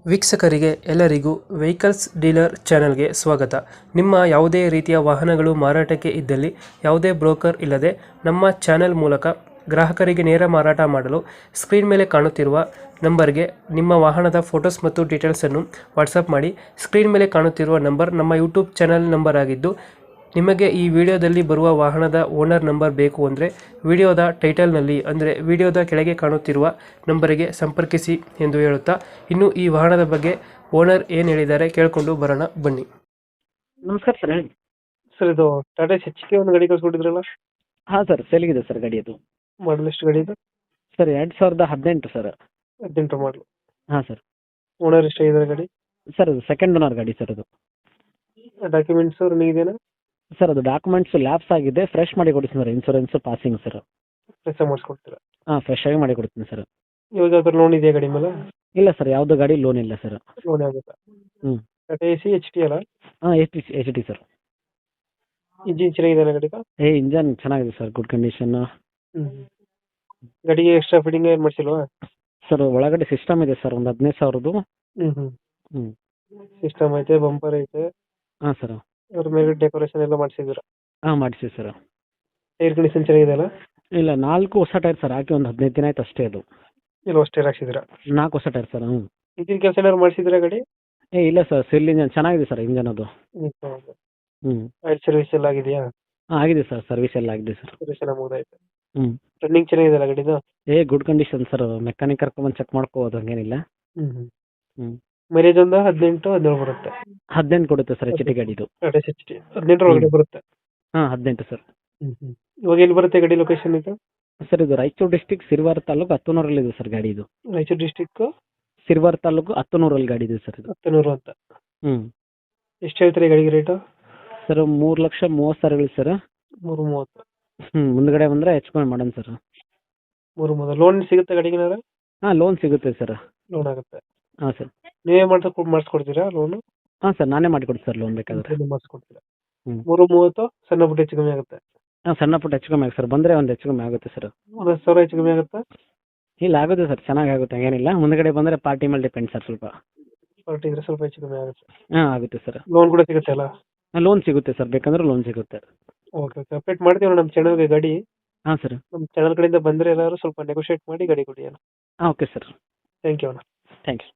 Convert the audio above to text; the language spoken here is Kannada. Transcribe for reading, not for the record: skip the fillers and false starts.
ವೀಕ್ಷಕರಿಗೆ ಎಲ್ಲರಿಗೂ ವೆಹಿಕಲ್ಸ್ ಡೀಲರ್ ಚಾನೆಲ್ಗೆ ಸ್ವಾಗತ. ನಿಮ್ಮ ಯಾವುದೇ ರೀತಿಯ ವಾಹನಗಳು ಮಾರಾಟಕ್ಕೆ ಇದ್ದಲ್ಲಿ ಯಾವುದೇ ಬ್ರೋಕರ್ ಇಲ್ಲದೆ ನಮ್ಮ ಚಾನೆಲ್ ಮೂಲಕ ಗ್ರಾಹಕರಿಗೆ ನೇರ ಮಾರಾಟ ಮಾಡಲು ಸ್ಕ್ರೀನ್ ಮೇಲೆ ಕಾಣುತ್ತಿರುವ ನಂಬರ್ಗೆ ನಿಮ್ಮ ವಾಹನದ ಫೋಟೋಸ್ ಮತ್ತು ಡೀಟೇಲ್ಸನ್ನು ವಾಟ್ಸಪ್ ಮಾಡಿ. ಸ್ಕ್ರೀನ್ ಮೇಲೆ ಕಾಣುತ್ತಿರುವ ನಂಬರ್ ನಮ್ಮ ಯೂಟ್ಯೂಬ್ ಚಾನೆಲ್ ನಂಬರ್ ಆಗಿದ್ದು, ನಿಮಗೆ ಈ ವಿಡಿಯೋದಲ್ಲಿ ಬರುವ ವಾಹನದ ಓನರ್ ನಂಬರ್ ಬೇಕು ಅಂದರೆ ವಿಡಿಯೋದ ಟೈಟಲ್ನಲ್ಲಿ ಅಂದರೆ ವಿಡಿಯೋದ ಕೆಳಗೆ ಕಾಣುತ್ತಿರುವ ನಂಬರಿಗೆ ಸಂಪರ್ಕಿಸಿ ಎಂದು ಹೇಳುತ್ತಾ, ಇನ್ನು ಈ ವಾಹನದ ಬಗ್ಗೆ ಓನರ್ ಏನು ಹೇಳಿದ್ದಾರೆ ಕೇಳಿಕೊಂಡು ಬರೋಣ ಬನ್ನಿ. ನಮಸ್ಕಾರ ಸರ್, ಹೇಳಿ. ಸರ್, ಇದು ಟಾಟಾ ಹೆಚ್ಚಿಗೆ ಒಂದು ಗಾಡಿ ಕಳ್ಸ್ಕೊಟ್ಟಿದ್ರಲ್ಲ, ಹಾಂ ಸರ್, ಸೇಲಿಗಿದೆ ಸರ್ ಗಾಡಿ ಅದು. ಮಾಡಲ್ ಎಷ್ಟು ಗಾಡಿ ಇದು? Sir 2018 sir. 18 ಮಾಡಲು. ಹಾಂ ಸರ್. ಓನರ್ ಎಷ್ಟಾಗಿದ್ದಾರೆ ಗಾಡಿ? ಸರ್ ಅದು ಸೆಕೆಂಡ್ ಓನರ್ ಗಾಡಿ ಸರ್ ಅದು. ಡಾಕ್ಯುಮೆಂಟ್ಸ್ ರನ್ನಿಂಗ್ ಇದೆಯಾ? ಸರ್ ಅದು ಡಾಕ್ಯುಮೆಂಟ್ಸ್ ಲ್ಯಾಪ್ಸ್ ಆಗಿದೆ, ಫ್ರೆಶ್ ಮಾಡಿ ಕೊಡ್ತೀನಿ ಸರ್. Insurance passing sir. ಕೆಲಸ ಮಾಡಿಸ್ಕೊಡ್ತೀರಾ? ಹಾಂ, ಫ್ರೆಶ್ ಆಗಿ ಮಾಡಿ ಕೊಡ್ತೀನಿ ಸರ್. ಇವಾಗ ಯಾವ್ದಾದ್ರು ಲೋನ್ ಇದೆಯಾ ಗಾಡಿ ಮೇಲೆ? ಇಲ್ಲ ಸರ್, ಯಾವುದೋ ಗಾಡಿ ಲೋನ್ ಇಲ್ಲ ಸರ್. ಲೋನ್ ಆಗುತ್ತಾ? ಹ್ಞೂ. ಟಾಟಾ ಎಸಿ ಎಚ್ ಟಿ ಅಲ್ಲ? ಹಾಂ, ಎಚ್ ಡಿ ಸರ್. ಇಂಜಿನ್ ಚೆನ್ನಾಗಿದೆ ಗಾಡಿದು? ಇಂಜನ್ ಚೆನ್ನಾಗಿದೆ ಸರ್, ಗುಡ್ ಕಂಡೀಷನ್. ಗಾಡಿಗೆ ಎಕ್ಸ್ಟ್ರಾ ಫಿಟ್ಟಿಂಗ್ ಏನು ಮಾಡಿಸಿಲ್ವಾ? ಸರ್ ಒಳಗಡೆ ಸಿಸ್ಟಮ್ ಇದೆ ಸರ್, ಒಂದು 15,000. ಹ್ಞೂ. ಸಿಸ್ಟಮ್ ಐತೆ, ಬಂಪರ್ ಐತೆ. ಹಾಂ ಸರ್. ಅದ್ರ ಮೇಲೆ ಡೆಕೋರೇಷನ್ ಎಲ್ಲ ಮಾಡಿಸಿದ್ದೀರಾ? ಹಾಂ, ಮಾಡಿಸಿ ಸರ್. ಟೈರ್ ಕಂಡೀಷನ್ ಚೆನ್ನಾಗಿದೆ ಅಲ್ಲ? ಇಲ್ಲ, 4 ಹೊಸ ಟೈರ್ ಸರ್, ಹಾಕಿ ಒಂದು 15 ದಿನ ಆಯ್ತು ಅಷ್ಟೇ ಅದು. ಇಲ್ಲ, ಅಷ್ಟೇ ಹಾಕ್ಸಿದ್ದೀರಾ? 4 ಹೊಸ ಟೈರ್ ಸರ್. ಹ್ಞೂ. ಇಂಜಿನ್ ಕೆಲಸ ಏನಾದ್ರು ಮಾಡಿಸಿದ್ದೀರಾ ಗಾಡಿ? ಇಲ್ಲ ಸರ್, ಸಿಲ್ ಇಂಜನ್ ಚೆನ್ನಾಗಿದೆ ಸರ್, ಇಂಜನ್ ಅದು. ಹ್ಞೂ. ಆಯಿಲ್ ಸರ್ವಿಸ್ ಎಲ್ಲ ಆಗಿದೆಯಾ? ಹಾಂ, ಆಗಿದೆ ಸರ್, ಸರ್ವಿಸ್ ಎಲ್ಲ ಆಗಿದೆ ಸರ್. ಸರ್ವಿಸ್ ಎಲ್ಲ ಮುಗಿದೈತೆ. ಹ್ಞೂ. ರನ್ನಿಂಗ್ ಚೆನ್ನಾಗಿದೆ ಅಲ್ಲ ಗಾಡಿದು? ಗುಡ್ ಕಂಡೀಷನ್ ಸರ್, ಮೆಕ್ಯಾನಿಕ್ ಕರ್ಕೊಂಡ್ಬಂದು ಚೆಕ್ ಮಾಡ್ಕೋಬೋದು, ಹಂಗೇನಿಲ್ಲ. ಹ್ಞೂ. ಮೈಲೇಜ್ ಒಂದು 18-17 ಬರುತ್ತೆ. 18 ಕೊಡುತ್ತೆ ಸರ್, ಎಚ್ ಟಿ ಗಾಡಿದು. ಟಾಟಾ ಎಚ್ ಟಿ 18 ಒಳಗಡೆ ಬರುತ್ತೆ. ಹಾಂ, 18 ಸರ್. ಇವಾಗ ಎಲ್ಲಿ ಬರುತ್ತೆ ಗಾಡಿ ಲೊಕೇಶನ್ ಇದು? ಸರ್ ಇದು ರಾಯಚೂರು ಡಿಸ್ಟಿಕ್ ಸಿರ್ವಾರ್ ತಾಲೂಕು ಹತ್ತನೂರಲ್ಲಿ ಇದೆ ಸರ್ ಗಾಡಿ ಇದು. ರಾಯಚೂರು ಡಿಸ್ಟಿಕ್ ಸಿರ್ವಾರ್ ತಾಲೂಕು ಹತ್ತನೂರಲ್ಲಿ ಗಾಡಿ ಇದೆ ಸರ್ ಇದು. 10 ಅಂತ. ಹ್ಞೂ. ಎಷ್ಟು ಹೇಳ್ತೀರಿ ಗಾಡಿಗೆ ರೇಟು? ಸರ್ 3,30,000 ಹೇಳಿ ಸರ್. 330. ಹ್ಞೂ, ಮುಂದ್ಗಡೆ ಬಂದರೆ ಹೆಚ್ಚು ಕಮ್ಮಿ ಮಾಡೋಣ ಸರ್. 330. ಲೋನ್ ಸಿಗುತ್ತೆ ಗಾಡಿಗೆ? ಹಾಂ, ಲೋನ್ ಸಿಗುತ್ತೆ ಸರ್. ಲೋನ್ ಆಗುತ್ತೆ? ಹಾಂ ಸರ್. ನೀವೇ ಮಾಡಿಸ್ಕೊಡ್ತೀರಾ ಲೋನು? ಹಾಂ ಸರ್, ನಾನೇ ಮಾಡಿಕೊಡ್ತೀನಿ ಸರ್ ಲೋನ್ ಬೇಕಾದ್ರೆ. ಮಾಡಿಸ್ಕೊಡ್ತೀರಾ? ಹ್ಞೂ. 330 ಸಣ್ಣ ಪುಟ್ಟ ಹೆಚ್ಚು ಕಮ್ಮಿ ಆಗುತ್ತೆ? ಹಾಂ, ಸಣ್ಣ ಪುಟ್ಟ ಹೆಚ್ಚು ಕಮ್ಮಿ ಆಗುತ್ತೆ ಸರ್, ಬಂದರೆ ಒಂದು ಹೆಚ್ಚು ಕಮ್ಮಿ ಆಗುತ್ತೆ ಸರ್. 1,000 ಹೆಚ್ಚು ಕಮ್ಮಿ ಆಗುತ್ತಾ? ಇಲ್ಲ, ಆಗುತ್ತೆ ಸರ್, ಚೆನ್ನಾಗಿ ಆಗುತ್ತೆ, ಹಂಗೇನಿಲ್ಲ. ಮುಂದ್ಗಡೆ ಬಂದರೆ ಪಾರ್ಟಿ ಮೇಲೆ ಡಿಪೆಂಡ್ ಸರ್ ಸ್ವಲ್ಪ. ಪಾರ್ಟಿ ಇದ್ರೆ ಸ್ವಲ್ಪ ಹೆಚ್ಚು ಕಮ್ಮಿ ಆಗುತ್ತೆ. ಹಾಂ, ಆಗುತ್ತೆ ಸರ್. ಲೋನ್ ಕೂಡ ಸಿಗುತ್ತೆ ಅಲ್ಲ? ಲೋನ್ ಸಿಗುತ್ತೆ ಸರ್, ಬೇಕಂದ್ರೆ ಲೋನ್ ಸಿಗುತ್ತೆ. ಓಕೆ, ಅಪ್ಡೇಟ್ ಮಾಡ್ತೀವಿ ನಮ್ಮ ಚಾನಲ್ಗೆ ಗಾಡಿ. ಹಾಂ ಸರ್. ನಮ್ಮ ಚಾನಲ್ ಕಡೆಯಿಂದ ಬಂದರೆ ಎಲ್ಲರೂ ಸ್ವಲ್ಪ ನೆಗೋಷಿಯೇಟ್ ಮಾಡಿ ಗಾಡಿ ಕೊಡಿ ಅಣ್ಣ. ಹಾಂ, ಓಕೆ ಸರ್. ಥ್ಯಾಂಕ್ ಯು ಅಣ್ಣ. ಥ್ಯಾಂಕ್ಸ್.